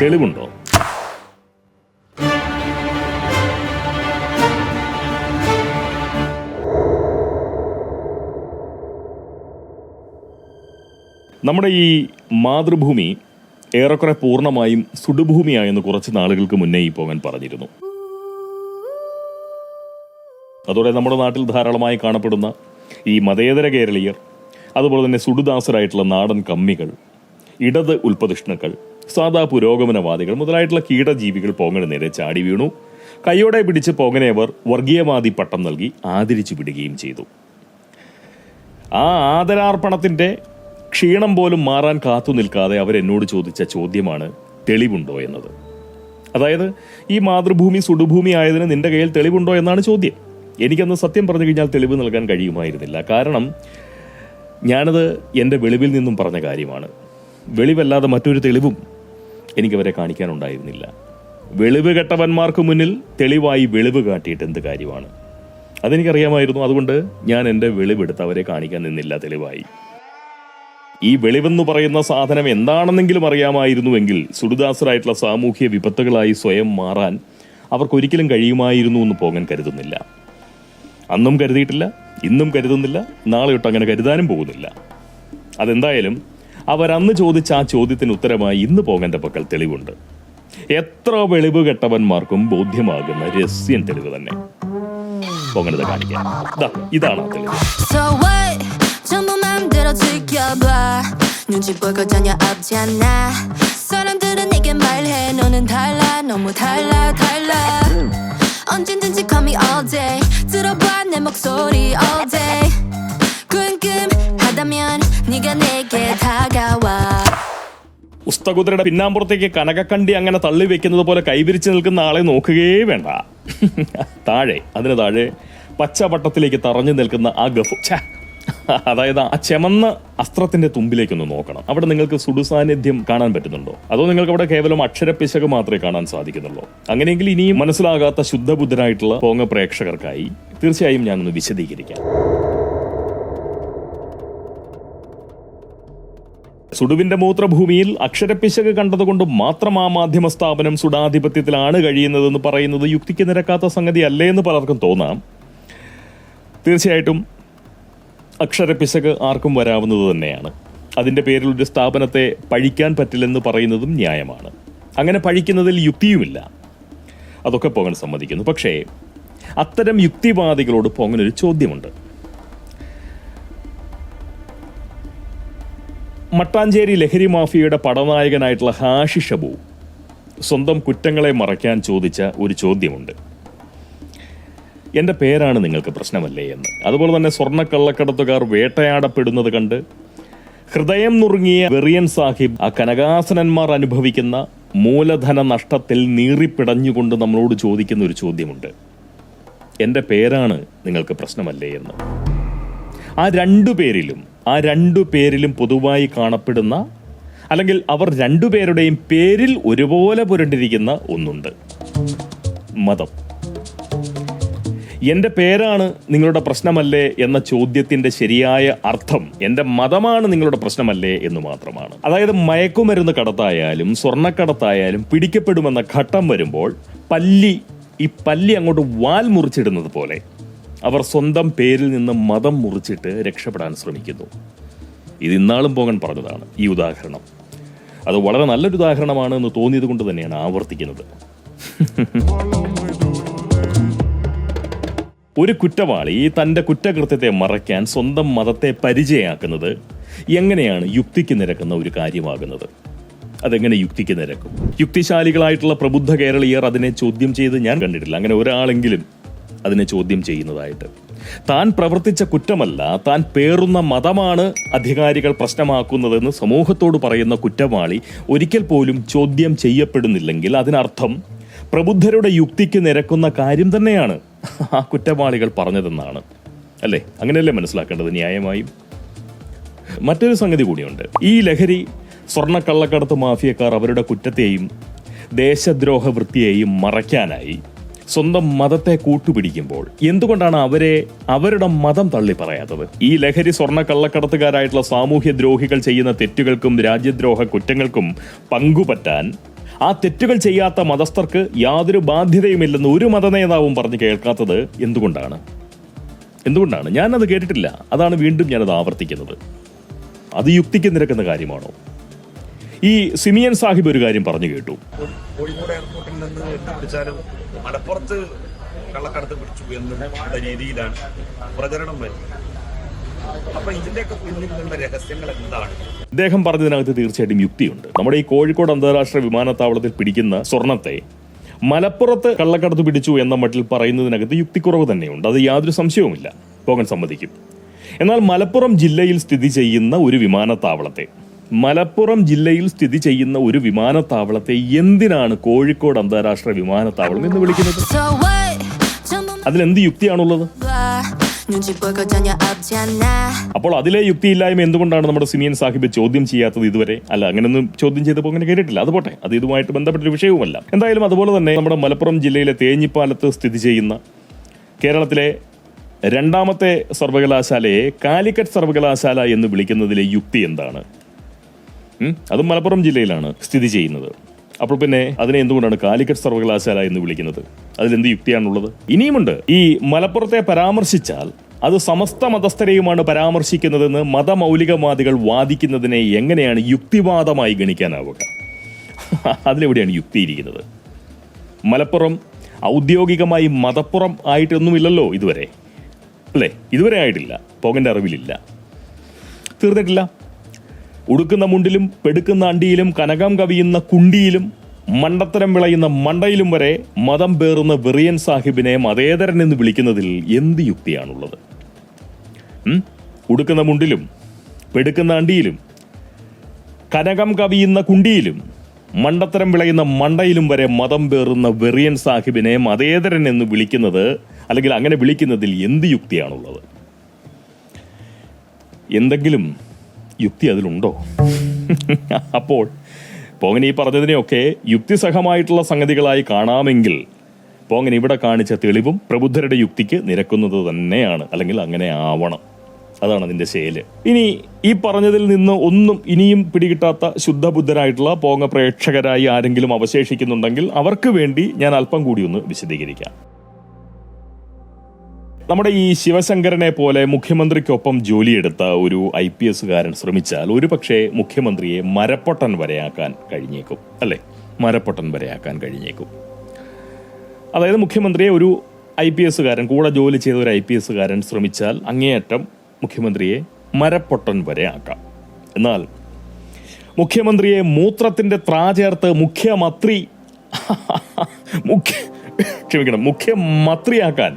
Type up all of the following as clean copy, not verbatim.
തെളിവുണ്ടോ? നമ്മുടെ ഈ മാതൃഭൂമി ഏറെക്കുറെ പൂർണ്ണമായും സുടുഭൂമിയായെന്ന് കുറച്ച് നാളുകൾക്ക് മുന്നേ ഈ പോകാൻ പറഞ്ഞിരുന്നു. അതോടെ നമ്മുടെ നാട്ടിൽ ധാരാളമായി കാണപ്പെടുന്ന ഈ മതേതര കേരളീയർ, അതുപോലെ തന്നെ സുടുദാസരായിട്ടുള്ള നാടൻ കമ്മികൾ, ഇടത് ഉൽപ്പതിഷ്ണുക്കൾ, സാധാ പുരോഗമനവാദികൾ മുതലായിട്ടുള്ള കീടജീവികൾ പോങ്ങന് നേരെ ചാടി വീണു. കൈയോടെ പിടിച്ച് പോങ്ങനെ അവർ വർഗീയവാദി പട്ടം നൽകി ആദരിച്ചു വിടുകയും ചെയ്തു. ആ ആദരാർപ്പണത്തിന്റെ ക്ഷീണം പോലും മാറാൻ കാത്തു നിൽക്കാതെ അവരെന്നോട് ചോദിച്ച ചോദ്യമാണ് തെളിവുണ്ടോ എന്നത്. അതായത്, ഈ മാതൃഭൂമി സുടുഭൂമി ആയതിന് നിന്റെ കയ്യിൽ തെളിവുണ്ടോ എന്നാണ് ചോദ്യം. എനിക്കന്ന് സത്യം പറഞ്ഞു കഴിഞ്ഞാൽ തെളിവ് നൽകാൻ കഴിയുമായിരുന്നില്ല. കാരണം ഞാനത് എൻ്റെ വെളിവിൽ നിന്നും പറഞ്ഞ കാര്യമാണ്. വെളിവല്ലാതെ മറ്റൊരു തെളിവും എനിക്കവരെ കാണിക്കാനുണ്ടായിരുന്നില്ല. വെളിവ് കെട്ടവന്മാർക്ക് മുന്നിൽ തെളിവായി വെളിവ് കാട്ടിയിട്ട് എന്ത് കാര്യമാണ്? അതെനിക്കറിയാമായിരുന്നു. അതുകൊണ്ട് ഞാൻ എൻ്റെ വെളിവെടുത്ത് അവരെ കാണിക്കാൻ നിന്നില്ല തെളിവായി. ഈ വെളിവെന്ന് പറയുന്ന സാധനം എന്താണെന്നെങ്കിലും അറിയാമായിരുന്നുവെങ്കിൽ സുടുദാസരായിട്ടുള്ള സാമൂഹ്യ വിപത്തുകളായി സ്വയം മാറാൻ അവർക്കൊരിക്കലും കഴിയുമായിരുന്നു എന്ന് പോകാൻ കരുതുന്നില്ല. അന്നും കരുതിയിട്ടില്ല, ഇന്നും കരുതുന്നില്ല, നാളെ തൊട്ട് അങ്ങനെ കരുതാനും പോകുന്നില്ല. അതെന്തായാലും അവരന്ന് ചോദിച്ച ആ ചോദ്യത്തിന് ഉത്തരമായി ഇന്ന് പോകന്റെ പക്കൽ തെളിവുണ്ട്. എത്ര വെളിവ് കെട്ടവന്മാർക്കും ബോധ്യമാകുന്ന രഹസ്യൻ തെളിവ് തന്നെ. പോകനത് കാണിക്കാം. ഇതാണ് ആ തെളിവ്. 전부 맘대로 즐겨봐 눈치 볼 거 전혀 없잖아 사람들은 내게 말해 너는 달라 너무 달라 언제든지 call me all day 들어봐 내 목소리 all day 궁금하다면 네가 내게 다가와 ഉസ്തകുതിരയുടെ പിന്നാമ്പുറത്തേക്ക് കനകക്കണ്ടി അങ്ങനെ തള്ളി വെക്കുന്നത് പോലെ കൈവിരിച്ച് നിൽക്കുന്ന ആളെ നോക്കുകയേ വേണ്ട. അതിന് താഴെ പച്ചവട്ടത്തിലേക്ക് തറഞ്ഞു നിൽക്കുന്ന ആ ഗഫു, അതായത് ആ ചെമന്ന അസ്ത്രത്തിന്റെ തുമ്പിലേക്കൊന്ന് നോക്കണം. അവിടെ നിങ്ങൾക്ക് സുടുസാന്നിധ്യം കാണാൻ പറ്റുന്നുണ്ടോ? അതോ നിങ്ങൾക്ക് അവിടെ കേവലം അക്ഷരപ്പിശക് മാത്രമേ കാണാൻ സാധിക്കുന്നുള്ളൂ? അങ്ങനെയെങ്കിൽ ഇനിയും മനസ്സിലാകാത്ത ശുദ്ധബുദ്ധരായിട്ടുള്ള പോങ്ങ പ്രേക്ഷകർക്കായി തീർച്ചയായും ഞാനൊന്ന് വിശദീകരിക്കാം. സുടുവിന്റെ മൂത്രഭൂമിയിൽ അക്ഷരപ്പിശക് കണ്ടതുകൊണ്ട് മാത്രം ആ മാധ്യമ സ്ഥാപനം സുഡാധിപത്യത്തിലാണ് കഴിയുന്നതെന്ന് പറയുന്നത് യുക്തിക്ക് നിരക്കാത്ത സംഗതി അല്ലേ എന്ന് പലർക്കും തോന്നാം. തീർച്ചയായിട്ടും അക്ഷരപ്പിശക് ആർക്കും വരാവുന്നത് തന്നെയാണ്. അതിന്റെ പേരിൽ ഒരു സ്ഥാപനത്തെ പഴിക്കാൻ പറ്റില്ലെന്ന് പറയുന്നതും ന്യായമാണ്. അങ്ങനെ പഴിക്കുന്നതിൽ യുക്തിയുമില്ല. അതൊക്കെ പോകാൻ സമ്മതിക്കുന്നു. പക്ഷേ അത്തരം യുക്തിവാദികളോട് പോങ്ങനൊരു ചോദ്യമുണ്ട്. മട്ടാഞ്ചേരി ലഹരി മാഫിയയുടെ പടനായകനായിട്ടുള്ള ഹാഷിഷ് അബു സ്വന്തം കുറ്റങ്ങളെ മറയ്ക്കാൻ ചോദിച്ച ഒരു ചോദ്യമുണ്ട്. എന്റെ പേരാണ് നിങ്ങൾക്ക് പ്രശ്നമല്ലേ എന്ന്. അതുപോലെ തന്നെ സ്വർണ്ണക്കള്ളക്കടത്തുകാർ വേട്ടയാടപ്പെടുന്നത് കണ്ട് ഹൃദയം നുറുങ്ങിയ വെറിയൻ സാഹിബ് ആ കനകാസനന്മാർ അനുഭവിക്കുന്ന മൂലധന നഷ്ടത്തിൽ നീറിപ്പിടഞ്ഞുകൊണ്ട് നമ്മളോട് ചോദിക്കുന്ന ഒരു ചോദ്യമുണ്ട്. എന്റെ പേരാണ് നിങ്ങൾക്ക് പ്രശ്നമല്ലേ എന്ന്. ആ രണ്ടു പേരിലും പൊതുവായി കാണപ്പെടുന്ന, അല്ലെങ്കിൽ അവർ രണ്ടുപേരുടെയും പേരിൽ ഒരുപോലെ പുരണ്ടിരിക്കുന്ന ഒന്നുണ്ട്: മതം. എന്റെ പേരാണ് നിങ്ങളുടെ പ്രശ്നമല്ലേ എന്ന ചോദ്യത്തിന്റെ ശരിയായ അർത്ഥം എന്റെ മതമാണ് നിങ്ങളുടെ പ്രശ്നമല്ലേ എന്ന് മാത്രമാണ്. അതായത് മയക്കുമരുന്ന് കടത്തായാലും സ്വർണ്ണക്കടത്തായാലും പിടിക്കപ്പെടുമെന്ന ഘട്ടം വരുമ്പോൾ പല്ലി അങ്ങോട്ട് വാൽ മുറിച്ചിടുന്നത് പോലെ അവർ സ്വന്തം പേരിൽ നിന്ന് മതം മുറിച്ചിട്ട് രക്ഷപ്പെടാൻ ശ്രമിക്കുന്നു. ഇത് ഇന്നാളും പോകാൻ പറഞ്ഞതാണ് ഈ ഉദാഹരണം. അത് വളരെ നല്ലൊരു ഉദാഹരണമാണ് എന്ന് തോന്നിയത് കൊണ്ട് തന്നെയാണ് ആവർത്തിക്കുന്നത്. ഒരു കുറ്റവാളി തന്റെ കുറ്റകൃത്യത്തെ മറയ്ക്കാൻ സ്വന്തം മതത്തെ പരിചയമാക്കുന്നത് എങ്ങനെയാണ് യുക്തിക്ക് നിരക്കുന്ന ഒരു കാര്യമാകുന്നത്? അതെങ്ങനെ യുക്തിക്ക് നിരക്കും? യുക്തിശാലികളായിട്ടുള്ള പ്രബുദ്ധ കേരളീയർ അതിനെ ചോദ്യം ചെയ്ത് ഞാൻ കണ്ടിട്ടില്ല. അങ്ങനെ ഒരാളെങ്കിലും അതിനെ ചോദ്യം ചെയ്യുന്നതായിട്ട്. താൻ പ്രവർത്തിച്ച കുറ്റമല്ല, താൻ പേറുന്ന മതമാണ് അധികാരികൾ പ്രശ്നമാക്കുന്നതെന്ന് സമൂഹത്തോട് പറയുന്ന കുറ്റവാളി ഒരിക്കൽ പോലും ചോദ്യം ചെയ്യപ്പെടുന്നില്ലെങ്കിൽ അതിനർത്ഥം പ്രബുദ്ധരുടെ യുക്തിക്ക് നിരക്കുന്ന കാര്യം തന്നെയാണ് ആ കുറ്റവാളികൾ പറഞ്ഞതെന്നാണ്. അല്ലേ? അങ്ങനെയല്ലേ മനസ്സിലാക്കേണ്ടത് ന്യായമായും. മറ്റൊരു സംഗതി കൂടിയുണ്ട്. ഈ ലഹരി സ്വർണ്ണക്കള്ളക്കടത്ത് മാഫിയക്കാർ അവരുടെ കുറ്റത്തെയും ദേശദ്രോഹ വൃത്തിയെയും മറയ്ക്കാനായി സ്വന്തം മതത്തെ കൂട്ടുപിടിക്കുമ്പോൾ എന്തുകൊണ്ടാണ് അവരുടെ മതം തള്ളി പറയാത്തത്? ഈ ലഹരി സ്വർണ്ണക്കള്ളക്കടത്തുകാരായിട്ടുള്ള സാമൂഹ്യ ദ്രോഹികൾ ചെയ്യുന്ന തെറ്റുകൾക്കും രാജ്യദ്രോഹ കുറ്റങ്ങൾക്കും പങ്കുപറ്റാൻ ആ തെറ്റുകൾ ചെയ്യാത്ത മതസ്ഥർക്ക് യാതൊരു ബാധ്യതയുമില്ലെന്ന് ഒരു മതനേതാവും പറഞ്ഞ് കേൾക്കാത്തത് എന്തുകൊണ്ടാണ്? ഞാനത് കേട്ടിട്ടില്ല. അതാണ് വീണ്ടും ഞാനത് ആവർത്തിക്കുന്നത്. അത് യുക്തിക്ക് നിരക്കുന്ന കാര്യമാണോ? ഈ സിമിയൻ സാഹിബ് ഒരു കാര്യം പറഞ്ഞു കേട്ടു. കോഴിക്കോട് എയർപോർട്ടിൽ നിന്ന് പിടിച്ചാലും മലപ്പുറത്ത് കള്ളക്കടത്ത് പിടിച്ചു എന്നുള്ള രീതിയിലാണ് പ്രചരണം വരുന്നത്. അപ്പൊ ഇതിന്റെയൊക്കെ പിന്നിൽ നിന്നുള്ള രഹസ്യങ്ങൾ എന്താണ്? അദ്ദേഹം പറഞ്ഞതിനകത്ത് തീർച്ചയായിട്ടും യുക്തിയുണ്ട്. നമ്മുടെ ഈ കോഴിക്കോട് അന്താരാഷ്ട്ര വിമാനത്താവളത്തിൽ പിടിക്കുന്ന സ്വർണത്തെ മലപ്പുറത്ത് കള്ളക്കടത്ത് പിടിച്ചു എന്ന മട്ടിൽ പറയുന്നതിനകത്ത് യുക്തിക്കുറവ് തന്നെയുണ്ട്. അത് യാതൊരു സംശയവുമില്ല, പോകാൻ സമ്മതിക്കും. എന്നാൽ മലപ്പുറം ജില്ലയിൽ സ്ഥിതി ചെയ്യുന്ന ഒരു വിമാനത്താവളത്തെ എന്തിനാണ് കോഴിക്കോട് അന്താരാഷ്ട്ര വിമാനത്താവളം എന്ന് വിളിക്കുന്നത്? അതിലെന്ത് യുക്തിയാണുള്ളത്? അപ്പോൾ അതിലെ യുക്തിയില്ലായ്മ എന്തുകൊണ്ടാണ് നമ്മുടെ സിമിയൻ സാഹിബ് ചോദ്യം ചെയ്യാത്തത് ഇതുവരെ? അല്ല, അങ്ങനെയൊന്നും ചോദ്യം ചെയ്തപ്പോൾ അങ്ങനെ കേട്ടിട്ടില്ല. അത് പോട്ടെ, അത് ഇതുമായിട്ട് ബന്ധപ്പെട്ടൊരു വിഷയവുമല്ല. എന്തായാലും അതുപോലെ തന്നെ നമ്മുടെ മലപ്പുറം ജില്ലയിലെ തേഞ്ഞിപ്പാലത്ത് സ്ഥിതി ചെയ്യുന്ന കേരളത്തിലെ രണ്ടാമത്തെ സർവകലാശാലയെ കാലിക്കറ്റ് സർവകലാശാല എന്ന് വിളിക്കുന്നതിലെ യുക്തി എന്താണ്? അതും മലപ്പുറം ജില്ലയിലാണ് സ്ഥിതി ചെയ്യുന്നത്. അപ്പോൾ പിന്നെ അതിനെ എന്തുകൊണ്ടാണ് കാലിക്കറ്റ് സർവകലാശാല എന്ന് വിളിക്കുന്നത്? അതിലെന്ത് യുക്തിയാണുള്ളത്? ഇനിയുമുണ്ട്. ഈ മലപ്പുറത്തെ പരാമർശിച്ചാൽ അത് സമസ്ത മതസ്ഥരെയുമാണ് പരാമർശിക്കുന്നതെന്ന് മതമൗലികവാദികൾ വാദിക്കുന്നതിനെ എങ്ങനെയാണ് യുക്തിവാദമായി ഗണിക്കാനാവുക? അതിലെവിടെയാണ് യുക്തി ഇരിക്കുന്നത്? മലപ്പുറം ഔദ്യോഗികമായി മതപ്പുറം ആയിട്ടൊന്നുമില്ലല്ലോ ഇതുവരെ, അല്ലേ? ഇതുവരെ ആയിട്ടില്ല, പോകന്റെ അറിവിലില്ല, തീർന്നിട്ടില്ല. ഉടുക്കുന്ന മുണ്ടിലും പെടുക്കുന്ന അണ്ടിയിലും കനകം കവിയുന്ന കുണ്ടിയിലും മണ്ടത്തരം വിളയുന്ന മണ്ടയിലും വരെ മതം പേറുന്ന വെറിയൻ സാഹിബിനെ മതേതരൻ എന്ന് വിളിക്കുന്നതിൽ എന്ത് യുക്തിയാണുള്ളത്? ഉടുക്കുന്ന മുണ്ടിലും പെടുക്കുന്ന അണ്ടിയിലും കനകം കവിയുന്ന കുണ്ടിയിലും മണ്ടത്തരം വിളയുന്ന മണ്ടയിലും വരെ മതം പേറുന്ന വെറിയൻ സാഹിബിനെ മതേതരൻ എന്ന് വിളിക്കുന്നത്, അല്ലെങ്കിൽ അങ്ങനെ വിളിക്കുന്നതിൽ എന്ത് യുക്തിയാണുള്ളത്? എന്തെങ്കിലും യുക്തി അതിലുണ്ടോ? അപ്പോൾ പോങ്ങൻ ഈ പറഞ്ഞതിനെയൊക്കെ യുക്തിസഹമായിട്ടുള്ള സംഗതികളായി കാണാമെങ്കിൽ പോങ്ങൻ ഇവിടെ കാണിച്ച തെളിവും പ്രബുദ്ധരുടെ യുക്തിക്ക് നിരക്കുന്നത് തന്നെയാണ്, അല്ലെങ്കിൽ അങ്ങനെ ആവണം. അതാണ് അതിന്റെ ശൈലി. ഇനി ഈ പറഞ്ഞതിൽ നിന്ന് ഒന്നും ഇനിയും പിടികിട്ടാത്ത ശുദ്ധബുദ്ധരായിട്ടുള്ള പോങ്ങ പ്രേക്ഷകരായി ആരെങ്കിലും അവശേഷിക്കുന്നുണ്ടെങ്കിൽ അവർക്ക് വേണ്ടി ഞാൻ അല്പം കൂടി ഒന്ന് വിശദീകരിക്കാം. നമ്മുടെ ഈ ശിവശങ്കരനെ പോലെ മുഖ്യമന്ത്രിക്കൊപ്പം ജോലിയെടുത്ത ഒരു IPS കാരൻ ശ്രമിച്ചാൽ ഒരു പക്ഷേ മുഖ്യമന്ത്രിയെ മരപ്പൊട്ടൻ വരെയാക്കാൻ കഴിഞ്ഞേക്കും, അല്ലേ? മരപ്പൊട്ടൻ വരെയാക്കാൻ കഴിഞ്ഞേക്കും. അതായത് മുഖ്യമന്ത്രിയെ ഒരു IPS കാരൻ, കൂടെ ജോലി ചെയ്ത ഒരു IPS കാരൻ ശ്രമിച്ചാൽ അങ്ങേയറ്റം മുഖ്യമന്ത്രിയെ മരപ്പൊട്ടൻ വരെ ആക്കാം. എന്നാൽ മുഖ്യമന്ത്രിയെ മൂത്രത്തിന്റെ ത്രാ ചേർത്ത് മുഖ്യമന്ത്രിയാക്കാൻ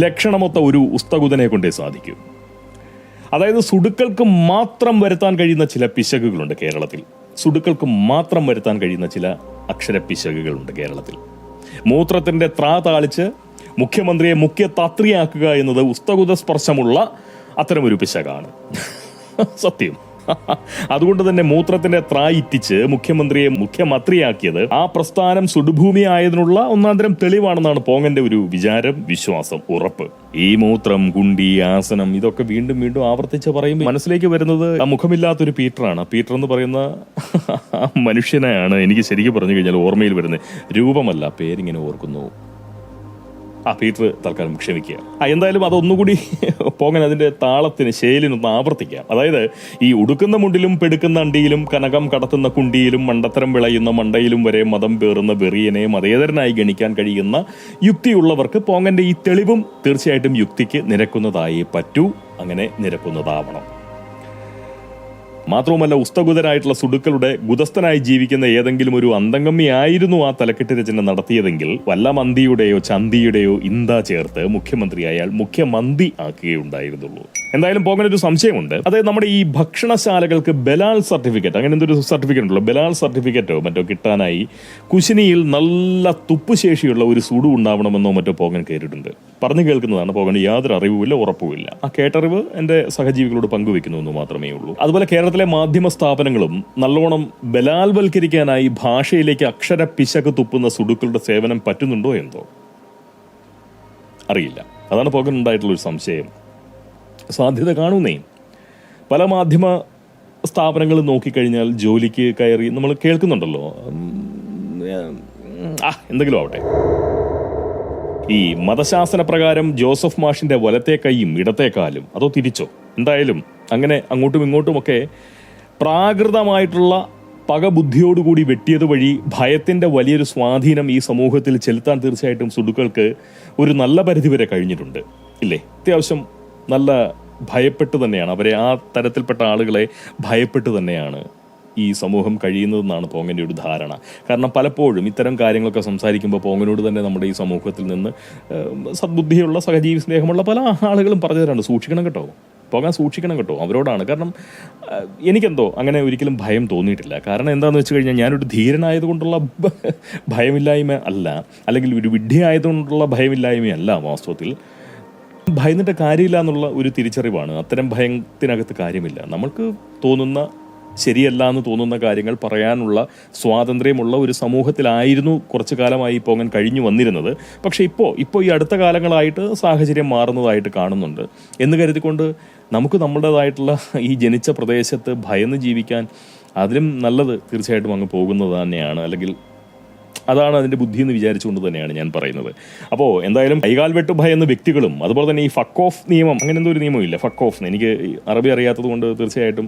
ലക്ഷണമൊത്ത ഒരു ഉസ്തകുതനെ കൊണ്ടേ സാധിക്കൂ. അതായത് സുടുക്കൾക്ക് മാത്രം വരുത്താൻ കഴിയുന്ന ചില പിശകുകളുണ്ട് കേരളത്തിൽ. സുടുക്കൾക്ക് മാത്രം വരുത്താൻ കഴിയുന്ന ചില അക്ഷരപ്പിശകുകളുണ്ട് കേരളത്തിൽ. മൂത്രത്തിന്റെ ത്രാ താളിച്ച് മുഖ്യമന്ത്രിയെ മുഖ്യതാത്രിയാക്കുക എന്നത് ഉസ്തകുത സ്പർശമുള്ള അത്തരമൊരു പിശകാണ്. സത്യം. അതുകൊണ്ട് തന്നെ മൂത്രത്തിന്റെ ത്രായിറ്റിച്ച് മുഖ്യമന്ത്രിയെ മുഖ്യമന്ത്രിയാക്കിയത് ആ പ്രസ്ഥാനം സുടുഭൂമി ആയതിനുള്ള ഒന്നാന്തരം തെളിവാണെന്നാണ് പോങ്ങന്റെ ഒരു വിചാരം, വിശ്വാസം, ഉറപ്പ്. ഈ മൂത്രം, കുണ്ടി, ആസനം ഇതൊക്കെ വീണ്ടും വീണ്ടും ആവർത്തിച്ച് പറയുമ്പോൾ മനസ്സിലേക്ക് വരുന്നത് ആ മുഖമില്ലാത്തൊരു പീറ്ററാണ്. പീറ്റർ എന്ന് പറയുന്ന മനുഷ്യനെയാണ് എനിക്ക് ശരിക്കും പറഞ്ഞു കഴിഞ്ഞാൽ ഓർമ്മയിൽ വരുന്നത്. രൂപമല്ല, പേരിങ്ങനെ ഓർക്കുന്നു. പീറ്റർ തൽക്കാലം ക്ഷമിക്കുക. എന്തായാലും അതൊന്നുകൂടി പോങ്ങൻ അതിന്റെ താളത്തിന് ശൈലിനൊന്ന് ആവർത്തിക്കാം. അതായത് ഈ ഉടുക്കുന്ന മുണ്ടിലും പെടുക്കുന്ന അണ്ടിയിലും കനകം കടത്തുന്ന കുണ്ടിയിലും മണ്ടത്തരം വിളയുന്ന മണ്ടയിലും വരെ മതം പേറുന്ന വെറിയനെ മതേതരനായി ഗണിക്കാൻ കഴിയുന്ന യുക്തിയുള്ളവർക്ക് പോങ്ങന്റെ ഈ തെളിവും തീർച്ചയായിട്ടും യുക്തിക്ക് നിരക്കുന്നതായേ പറ്റൂ, അങ്ങനെ നിരക്കുന്നതാവണം. മാത്രവുമല്ല, ഉസ്തഗുതരായിട്ടുള്ള സുടുക്കളുടെ ഗുദസ്ഥനായി ജീവിക്കുന്ന ഏതെങ്കിലും ഒരു അന്തംഗമ്മിയായിരുന്നു ആ തലക്കെട്ട് രചന നടത്തിയതെങ്കിൽ വല്ല മന്തിയുടെയോ ചന്തിയുടെയോ ഇന്ത ചേർത്ത് മുഖ്യമന്ത്രി അയാൾ മുഖ്യമന്ത്രി ആക്കുകയുണ്ടായിരുന്നുള്ളൂ. എന്തായാലും പോകാനൊരു സംശയമുണ്ട്. അതായത് നമ്മുടെ ഈ ഭക്ഷണശാലകൾക്ക് ബലാൽ സർട്ടിഫിക്കറ്റ്, അങ്ങനെ എന്തൊരു സർട്ടിഫിക്കറ്റ് ഉണ്ടല്ലോ, ബലാൽ സർട്ടിഫിക്കറ്റോ മറ്റോ കിട്ടാനായി കുശിനിയിൽ നല്ല തുപ്പുശേഷിയുള്ള ഒരു സുഡു ഉണ്ടാവണമെന്നോ മറ്റോ പോകാൻ കേട്ടിട്ടുണ്ട്. പറഞ്ഞു കേൾക്കുന്നതാണ്, പോകാൻ യാതൊരു അറിവുമില്ല, ഉറപ്പുമില്ല. ആ കേട്ടറിവ് എന്റെ സഹജീവികളോട് പങ്കുവെക്കുന്നു എന്ന് മാത്രമേ ഉള്ളൂ. അതുപോലെ കേരളത്തിലെ മാധ്യമ സ്ഥാപനങ്ങളും നല്ലോണം ബലാൽവൽക്കരിക്കാനായി ഭാഷയിലേക്ക് അക്ഷര പിശക് തുപ്പുന്ന സുഡുക്കളുടെ സേവനം പറ്റുന്നുണ്ടോ എന്തോ അറിയില്ല. അതാണ് പോകാനുണ്ടായിട്ടുള്ള ഒരു സംശയം. സാധ്യത കാണുന്നേ. പല മാധ്യമ സ്ഥാപനങ്ങൾ നോക്കിക്കഴിഞ്ഞാൽ ജോലിക്ക് കയറി നമ്മൾ കേൾക്കുന്നുണ്ടല്ലോ, എന്തെങ്കിലും ആവട്ടെ. ഈ മതശാസന പ്രകാരം ജോസഫ് മാഷിന്റെ വലത്തെ കൈയും ഇടത്തെ കാലും അതോ തിരിച്ചോ, എന്തായാലും അങ്ങനെ അങ്ങോട്ടും ഇങ്ങോട്ടുമൊക്കെ പ്രാകൃതമായിട്ടുള്ള പകബുദ്ധിയോടുകൂടി വെട്ടിയത് വഴി ഭയത്തിന്റെ വലിയൊരു സ്വാധീനം ഈ സമൂഹത്തിൽ ചെലുത്താൻ തീർച്ചയായിട്ടും സുഡുക്കൾക്ക് ഒരു നല്ല പരിധിവരെ കഴിഞ്ഞിട്ടുണ്ട് ഇല്ലേ? അത്യാവശ്യം നല്ല ഭയപ്പെട്ട് തന്നെയാണ് അവരെ, ആ തരത്തിൽപ്പെട്ട ആളുകളെ ഭയപ്പെട്ട് തന്നെയാണ് ഈ സമൂഹം കഴിയുന്നതെന്നാണ് പോങ്ങൻ്റെ ഒരു ധാരണ. കാരണം പലപ്പോഴും ഇത്തരം കാര്യങ്ങളൊക്കെ സംസാരിക്കുമ്പോൾ പോങ്ങനോട് തന്നെ നമ്മുടെ ഈ സമൂഹത്തിൽ നിന്ന് സദ്ബുദ്ധിയുള്ള സഹജീവി സ്നേഹമുള്ള പല ആളുകളും പറഞ്ഞു തരാറുണ്ട്, സൂക്ഷിക്കണം കേട്ടോ, പോകാൻ സൂക്ഷിക്കണം കേട്ടോ അവരോടാണ്. കാരണം എനിക്കെന്തോ അങ്ങനെ ഒരിക്കലും ഭയം തോന്നിയിട്ടില്ല. കാരണം എന്താണെന്ന് വെച്ച് കഴിഞ്ഞാൽ ഞാനൊരു ധീരനായതുകൊണ്ടുള്ള ഭയമില്ലായ്മ അല്ല, അല്ലെങ്കിൽ ഒരു വിഡ്ഢിയായതുകൊണ്ടുള്ള ഭയമില്ലായ്മയല്ല. വാസ്തവത്തിൽ ഭയന്നിട്ട് കാര്യമില്ല എന്നുള്ള ഒരു തിരിച്ചറിവാണ്. അത്തരം ഭയത്തിനകത്ത് കാര്യമില്ല. നമ്മൾക്ക് തോന്നുന്ന ശരിയല്ല എന്ന് തോന്നുന്ന കാര്യങ്ങൾ പറയാനുള്ള സ്വാതന്ത്ര്യമുള്ള ഒരു സമൂഹത്തിലായിരുന്നു കുറച്ചു കാലമായി പോങ്ങൻ കഴിഞ്ഞു വന്നിരുന്നത്. പക്ഷേ ഇപ്പോൾ ഈ അടുത്ത കാലങ്ങളായിട്ട് സാഹചര്യം മാറുന്നതായിട്ട് കാണുന്നുണ്ട് എന്ന് കരുതിക്കൊണ്ട് നമുക്ക് നമ്മുടേതായിട്ടുള്ള ഈ ജനിച്ച പ്രദേശത്ത് ഭയന്ന് ജീവിക്കാൻ അതിലും നല്ലത് തീർച്ചയായിട്ടും അങ്ങ് പോകുന്നത് തന്നെയാണ്. അല്ലെങ്കിൽ അതാണ് അതിൻ്റെ ബുദ്ധി എന്ന് വിചാരിച്ചുകൊണ്ട് തന്നെയാണ് ഞാൻ പറയുന്നത്. അപ്പോൾ എന്തായാലും കൈകാൽ വെട്ട് ഭയന്ന വ്യക്തികളും അതുപോലെ തന്നെ ഈ ഫക്ക് ഓഫ് നിയമം, അങ്ങനെ എന്തോ ഒരു നിയമമില്ല, ഫക്ക് ഓഫ്, എനിക്ക് അറബി അറിയാത്തത് കൊണ്ട് തീർച്ചയായിട്ടും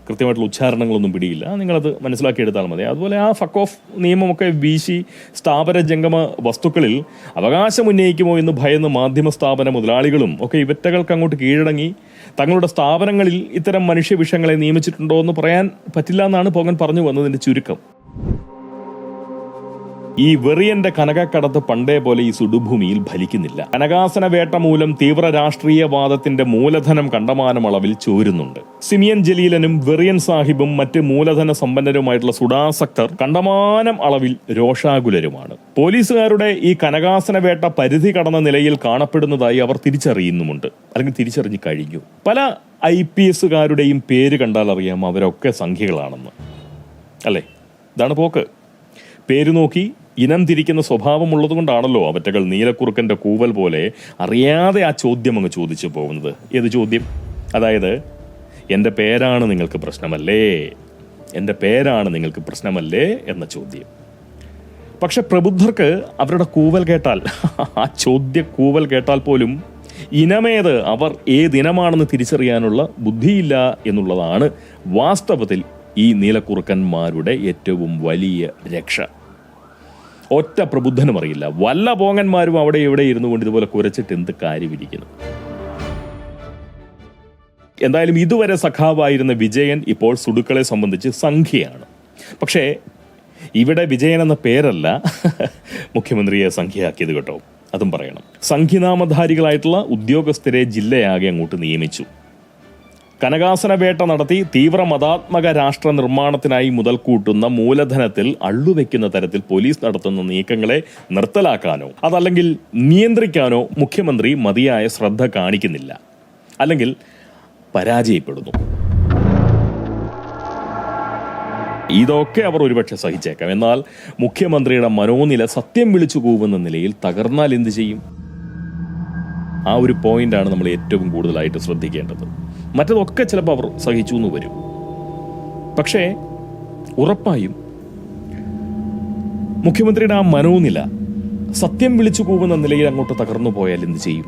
കൃത്യമായിട്ടുള്ള ഉച്ചാരണങ്ങളൊന്നും പിടിയില്ല, നിങ്ങളത് മനസ്സിലാക്കിയെടുത്താൽ മതി. അതുപോലെ ആ ഫക്ക് ഓഫ് നിയമമൊക്കെ വീശി സ്ഥാപന ജംഗമ വസ്തുക്കളിൽ അവകാശം ഉന്നയിക്കുമോ എന്ന് ഭയന്ന് മാധ്യമ സ്ഥാപന മുതലാളികളും ഒക്കെ ഇവറ്റകൾക്ക് അങ്ങോട്ട് കീഴടങ്ങി തങ്ങളുടെ സ്ഥാപനങ്ങളിൽ ഇത്തരം മനുഷ്യവിഷങ്ങളെ നിയമിച്ചിട്ടുണ്ടോ എന്ന് പറയാൻ പറ്റില്ല എന്നാണ് പോങ്ങൻ പറഞ്ഞു വന്നതിൻ്റെ ചുരുക്കം. ഈ വെറിയന്റെ കനകക്കടത്ത് പണ്ടേ പോലെ ഈ സുടുഭൂമിയിൽ ഫലിക്കുന്നില്ല. കനകാസന വേട്ട മൂലം തീവ്ര രാഷ്ട്രീയവാദത്തിന്റെ മൂലധനം കണ്ടമാനം അളവിൽ ചോരുന്നുണ്ട്. സിമിയൻ ജലീലനും വെറിയൻ സാഹിബും മറ്റ് മൂലധന സമ്പന്നരുമായിട്ടുള്ള സുഡാസക്തർ കണ്ടമാനം അളവിൽ രോഷാകുലരുമാണ്. പോലീസുകാരുടെ ഈ കനകാസന വേട്ട പരിധി കടന്ന നിലയിൽ കാണപ്പെടുന്നതായി അവർ തിരിച്ചറിയുന്നുമുണ്ട്, അല്ലെങ്കിൽ തിരിച്ചറിഞ്ഞു കഴിഞ്ഞു. പല IPSകാരുടെയും പേര് കണ്ടാൽ അറിയാം അവരൊക്കെ സംഖ്യകളാണെന്ന്, അല്ലേ? ഇതാണ് പോക്ക്. പേര് നോക്കി ഇനം തിരിക്കുന്ന സ്വഭാവമുള്ളത് കൊണ്ടാണല്ലോ അവറ്റകൾ നീലക്കുറുക്കന്റെ കൂവൽ പോലെ അറിയാതെ ആ ചോദ്യം അങ്ങ് ചോദിച്ചു പോകുന്നത്. ഏത് ചോദ്യം? അതായത് എൻ്റെ പേരാണ് നിങ്ങൾക്ക് പ്രശ്നമല്ലേ, എൻ്റെ പേരാണ് നിങ്ങൾക്ക് പ്രശ്നമല്ലേ എന്ന ചോദ്യം. പക്ഷെ പ്രബുദ്ധർക്ക് അവരുടെ കൂവൽ കേട്ടാൽ, ആ ചോദ്യ കൂവൽ കേട്ടാൽ പോലും ഇനമേത്, അവർ ഏതിനമാണെന്ന് തിരിച്ചറിയാനുള്ള ബുദ്ധിയില്ല എന്നുള്ളതാണ് വാസ്തവത്തിൽ ഈ നീലക്കുറുക്കന്മാരുടെ ഏറ്റവും വലിയ രക്ഷ. ഒറ്റ പ്രബുദ്ധനും അറിയില്ല. വല്ല പോങ്ങന്മാരും അവിടെ ഇവിടെ ഇരുന്നു കൊണ്ട് ഇതുപോലെ കുരച്ചിട്ട് എന്ത് കാര്യമിരിക്കുന്നു. എന്തായാലും ഇതുവരെ സഖാവായിരുന്ന വിജയൻ ഇപ്പോൾ സുഡുക്കളെ സംബന്ധിച്ച് സംഖ്യയാണ്. പക്ഷേ ഇവിടെ വിജയൻ എന്ന പേരല്ല മുഖ്യമന്ത്രിയെ സംഖ്യയാക്കിയത് കേട്ടോ, അതും പറയണം. സംഖ്യനാമധാരികളായിട്ടുള്ള ഉദ്യോഗസ്ഥരെ ജില്ലയാകെ അങ്ങോട്ട് നിയമിച്ചു. കനകാസന വേട്ട നടത്തി തീവ്ര മതാത്മക രാഷ്ട്ര നിർമ്മാണത്തിനായി മുതൽക്കൂട്ടുന്ന മൂലധനത്തിൽ അള്ളുവെക്കുന്ന തരത്തിൽ പോലീസ് നടത്തുന്ന നീക്കങ്ങളെ നിർത്തലാക്കാനോ അതല്ലെങ്കിൽ നിയന്ത്രിക്കാനോ മുഖ്യമന്ത്രി മതിയായ ശ്രദ്ധ കാണിക്കുന്നില്ല, അല്ലെങ്കിൽ പരാജയപ്പെടുന്നു. ഇതൊക്കെ അവർ ഒരുപക്ഷെ സഹിച്ചേക്കാം. എന്നാൽ മുഖ്യമന്ത്രിയുടെ മനോനില സത്യം വിളിച്ചു കൂവുന്ന നിലയിൽ തകർന്നാൽ എന്ത് ചെയ്യും? ആ ഒരു പോയിന്റാണ് നമ്മൾ ഏറ്റവും കൂടുതലായിട്ട് ശ്രദ്ധിക്കേണ്ടത്. മറ്റതൊക്കെ ചിലപ്പോൾ അവർ സഹിച്ചു എന്ന് വരും, പക്ഷേ ഉറപ്പായും മുഖ്യമന്ത്രിയുടെ ആ മനോനില സത്യം വിളിച്ചു കൂവുന്ന നിലയിൽ അങ്ങോട്ട് തകർന്നു പോയാൽ എന്ത് ചെയ്യും?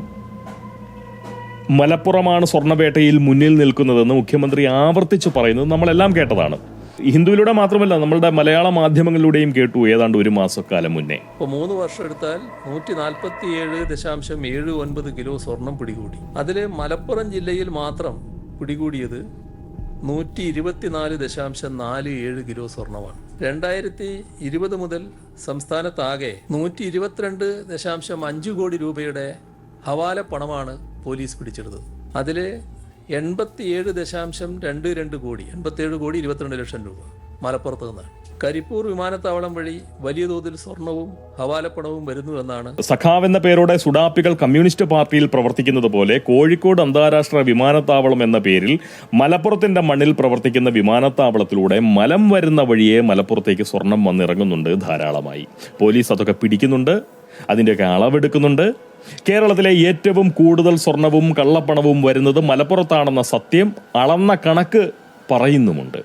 മലപ്പുറമാണ് സ്വർണ്ണവേട്ടയിൽ മുന്നിൽ നിൽക്കുന്നതെന്ന് മുഖ്യമന്ത്രി ആവർത്തിച്ചു പറയുന്നത് നമ്മളെല്ലാം കേട്ടതാണ്. ഹിന്ദുവിലൂടെ മാത്രമല്ല, നമ്മളുടെ മലയാള മാധ്യമങ്ങളിലൂടെയും കേട്ടു ഏതാണ്ട് ഒരു മാസക്കാലം മുന്നേ. ഇപ്പോൾ 3 വർഷം എടുത്താൽ 147.79 കിലോ സ്വർണം പിടികൂടി. അതിൽ മലപ്പുറം ജില്ലയിൽ മാത്രം പിടികൂടിയത് 124.47 കിലോ സ്വർണമാണ്. 2020 മുതൽ സംസ്ഥാനത്താകെ 122.5 കോടി രൂപയുടെ ഹവാല പണമാണ് പോലീസ് പിടിച്ചെടുത്തത്. അതിൽ 87.22 കോടി, 87 കോടി 22 ലക്ഷം രൂപ മലപ്പുറത്ത് നിന്നാണ്. കരിപ്പൂർ വിമാനത്താവളം വഴി വലിയ തോതിൽ സ്വർണവും ഹവാലപ്പണവും വരുന്നുവെന്നാണ്. സഖാവെന്ന പേരോടെ സുഡാപ്പികൾ കമ്മ്യൂണിസ്റ്റ് പാർട്ടിയിൽ പ്രവർത്തിക്കുന്നത് പോലെ കോഴിക്കോട് അന്താരാഷ്ട്ര വിമാനത്താവളം എന്ന പേരിൽ മലപ്പുറത്തിന്റെ മണ്ണിൽ പ്രവർത്തിക്കുന്ന വിമാനത്താവളത്തിലൂടെ മലം വരുന്ന വഴിയെ മലപ്പുറത്തേക്ക് സ്വർണം വന്നിറങ്ങുന്നുണ്ട് ധാരാളമായി. പോലീസ് അതൊക്കെ പിടിക്കുന്നുണ്ട്, അതിൻ്റെയൊക്കെ അളവെടുക്കുന്നുണ്ട്. കേരളത്തിലെ ഏറ്റവും കൂടുതൽ സ്വർണവും കള്ളപ്പണവും വരുന്നത് മലപ്പുറത്താണെന്ന സത്യം അളന്ന കണക്ക് പറയുന്നുമുണ്ട്.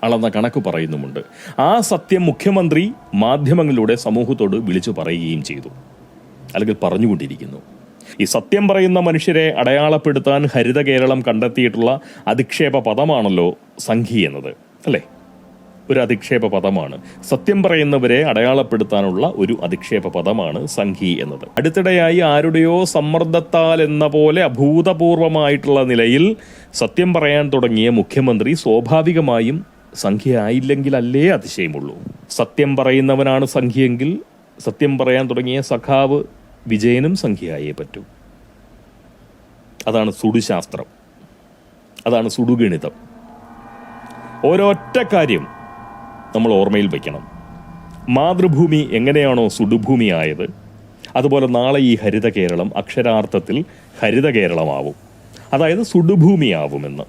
അളന്ന കണക്ക് പറയുന്നുമുണ്ട്. ആ സത്യം മുഖ്യമന്ത്രി മാധ്യമങ്ങളിലൂടെ സമൂഹത്തോട് വിളിച്ചു പറയുകയും ചെയ്തു, അല്ലെങ്കിൽ പറഞ്ഞുകൊണ്ടിരിക്കുന്നു. ഈ സത്യം പറയുന്ന മനുഷ്യരെ അടയാളപ്പെടുത്താൻ ഹരിത കേരളം കണ്ടെത്തിയിട്ടുള്ള അധിക്ഷേപ പദമാണല്ലോ സംഘി എന്നത്, അല്ലേ? ഒരു അധിക്ഷേപ പദമാണ്. സത്യം പറയുന്നവരെ അടയാളപ്പെടുത്താനുള്ള ഒരു അധിക്ഷേപ പദമാണ് സംഘി എന്നത്. അടുത്തിടെയായി ആരുടെയോ സമ്മർദ്ദത്താൽ എന്ന പോലെ അഭൂതപൂർവമായിട്ടുള്ള നിലയിൽ സത്യം പറയാൻ തുടങ്ങിയ മുഖ്യമന്ത്രി സ്വാഭാവികമായും സംഖ്യയായില്ലെങ്കിൽ അല്ലേ അതിശയമുള്ളൂ. സത്യം പറയുന്നവനാണ് സംഖ്യയെങ്കിൽ സത്യം പറയാൻ തുടങ്ങിയ സഖാവ് വിജയനും സംഖ്യയായേ പറ്റൂ. അതാണ് സുടുശാസ്ത്രം, അതാണ് സുടുഗണിതം. ഓരോറ്റ കാര്യം നമ്മൾ ഓർമ്മയിൽ വയ്ക്കണം. മാതൃഭൂമി എങ്ങനെയാണോ സുടുഭൂമിയായത്, അതുപോലെ നാളെ ഈ ഹരിത കേരളം അക്ഷരാർത്ഥത്തിൽ ഹരിത കേരളമാവും, അതായത് സുടുഭൂമിയാവുമെന്ന്.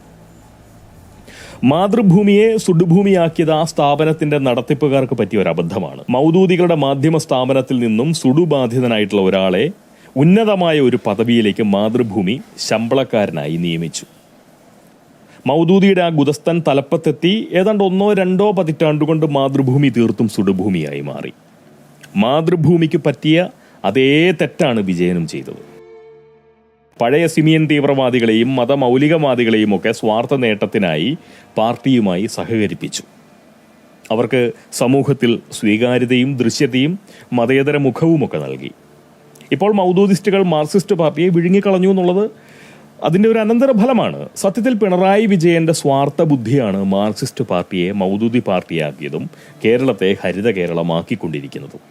മാതൃഭൂമിയെ സുടുഭൂമിയാക്കിയത് ആ സ്ഥാപനത്തിന്റെ നടത്തിപ്പുകാർക്ക് പറ്റിയ ഒരു അബദ്ധമാണ്. മൗദൂദികളുടെ മാധ്യമ സ്ഥാപനത്തിൽ നിന്നും സുടുബാധിതനായിട്ടുള്ള ഒരാളെ ഉന്നതമായ ഒരു പദവിയിലേക്ക് മാതൃഭൂമി ശമ്പളക്കാരനായി നിയമിച്ചു. മൗദൂദിയുടെ ആ ഗുദസ്തൻ തലപ്പത്തെത്തി ഏതാണ്ട് 1-2 പതിറ്റാണ്ടുകൊണ്ട് മാതൃഭൂമി തീർത്തും സുടുഭൂമിയായി മാറി. മാതൃഭൂമിക്ക് പറ്റിയ അതേ തെറ്റാണ് വിജയനും ചെയ്തത്. പഴയ സിമിയൻ തീവ്രവാദികളെയും മതമൗലികവാദികളെയും ഒക്കെ സ്വാർത്ഥ നേട്ടത്തിനായി പാർട്ടിയുമായി സഹകരിപ്പിച്ചു. അവർക്ക് സമൂഹത്തിൽ സ്വീകാര്യതയും ദൃശ്യതയും മതേതര മുഖവുമൊക്കെ നൽകി. ഇപ്പോൾ മൗദൂദിസ്റ്റുകൾ മാർക്സിസ്റ്റ് പാർട്ടിയെ വിഴുങ്ങിക്കളഞ്ഞു എന്നുള്ളത് അതിൻ്റെ ഒരു അനന്തരഫലമാണ്. സത്യത്തിൽ പിണറായി വിജയന്റെ സ്വാർത്ഥ ബുദ്ധിയാണ് മാർക്സിസ്റ്റ് പാർട്ടിയെ മൗദൂദി പാർട്ടിയാക്കിയതും കേരളത്തെ ഹരിത കേരളമാക്കിക്കൊണ്ടിരിക്കുന്നതും.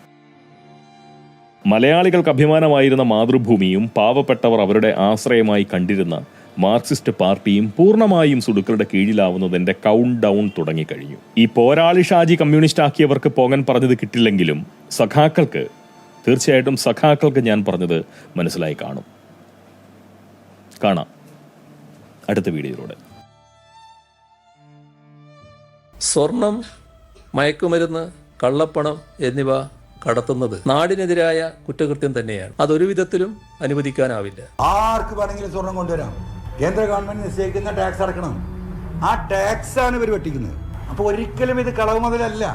മലയാളികൾക്ക് അഭിമാനമായിരുന്ന മാതൃഭൂമിയും പാവപ്പെട്ടവർ അവരുടെ ആശ്രയമായി കണ്ടിരുന്ന മാർക്സിസ്റ്റ് പാർട്ടിയും പൂർണ്ണമായും സുഡുക്കളുടെ കീഴിലാവുന്നതിന്റെ കൗണ്ട് ഡൗൺ തുടങ്ങിക്കഴിഞ്ഞു. ഈ പോരാളി ഷാജി കമ്മ്യൂണിസ്റ്റ് ആക്കിയവർക്ക് പോകാൻ പറഞ്ഞത് കിട്ടില്ലെങ്കിലും സഖാക്കൾക്ക്, തീർച്ചയായിട്ടും സഖാക്കൾക്ക് ഞാൻ പറഞ്ഞത് മനസ്സിലായി കാണും. കാണാം അടുത്ത വീഡിയോയിലൂടെ. സ്വർണം, മയക്കുമരുന്ന്, കള്ളപ്പണം എന്നിവ കടത്തുന്നത് നാടിനെതിരായ കുറ്റകൃത്യം തന്നെയാണ്. അതൊരു വിധത്തിലും അനുവദിക്കാനാവില്ല. ആർക്ക് വേണമെങ്കിലും സ്വർണം കൊണ്ടുവരാം. കേന്ദ്ര ഗവൺമെന്റ് നിശ്ചയിക്കുന്ന ടാക്സ് അടക്കണം. ആ ടാക്സ് ആണ് ഇവർ വെട്ടിക്കുന്നത്. അപ്പൊ ഒരിക്കലും ഇത് കളവ് മുതലല്ല.